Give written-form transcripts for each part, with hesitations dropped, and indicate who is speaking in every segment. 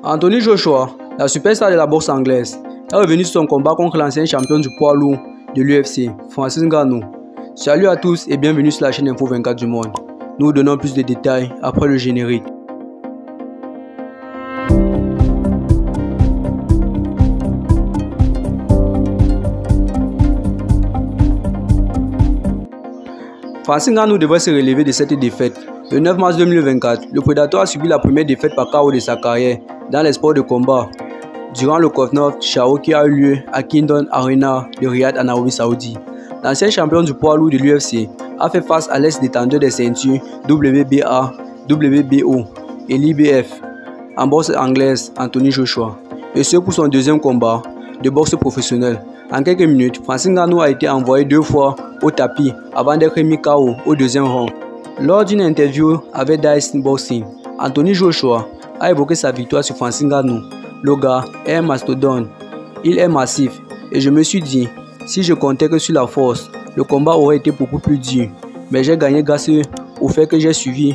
Speaker 1: Anthony Joshua, la superstar de la boxe anglaise, est revenu sur son combat contre l'ancien champion du poids lourd de l'UFC, Francis Ngannou. Salut à tous et bienvenue sur la chaîne Info 24 du Monde. Nous vous donnons plus de détails après le générique. Francis Ngannou devrait se relever de cette défaite. Le 9 mars 2024, le prédateur a subi la première défaite par KO de sa carrière dans les sports de combat durant le KOF Show qui a eu lieu à Kingdom Arena de Riyad en Arabie Saoudite. L'ancien champion du poids lourd de l'UFC a fait face à l'ex-détenteur des ceintures WBA, WBO et l'IBF en boxe anglaise Anthony Joshua, et ce pour son deuxième combat de boxe professionnelle. En quelques minutes, Francis Ngannou a été envoyé 2 fois au tapis avant d'être mis KO au deuxième round. Lors d'une interview avec Dice Boxing, Anthony Joshua a évoqué sa victoire sur Francis Ngannou. Le gars est un mastodonte, il est massif et je me suis dit, si je comptais que sur la force, le combat aurait été beaucoup plus dur. Mais j'ai gagné grâce au fait que j'ai suivi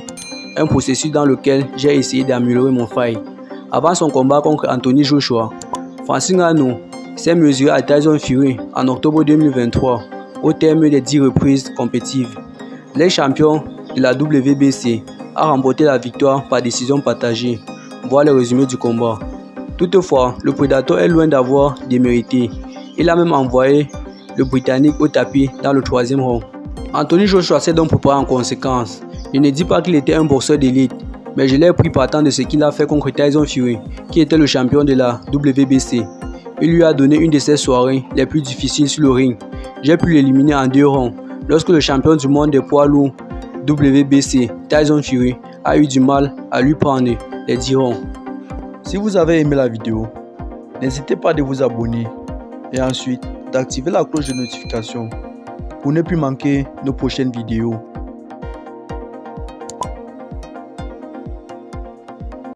Speaker 1: un processus dans lequel j'ai essayé d'améliorer mon fight. Avant son combat contre Anthony Joshua, Francis Ngannou s'est mesuré à Tyson Fury en octobre 2023 au terme des 10 reprises compétitives. L'ex-champion de la WBC a remporté la victoire par décision partagée. Voir le résumé du combat. Toutefois, le prédateur est loin d'avoir démérité. Il a même envoyé le Britannique au tapis dans le 3e round. Anthony Joshua s'est donc préparé en conséquence. Je ne dis pas qu'il était un boxeur d'élite, mais je l'ai pris partant de ce qu'il a fait contre Tyson Fury, qui était le champion de la WBC. Il lui a donné une de ses soirées les plus difficiles sur le ring. J'ai pu l'éliminer en 2 rounds, lorsque le champion du monde des poids lourds WBC, Tyson Fury, a eu du mal à lui prendre les 10 rounds.
Speaker 2: Si vous avez aimé la vidéo, n'hésitez pas à vous abonner et ensuite d'activer la cloche de notification pour ne plus manquer nos prochaines vidéos.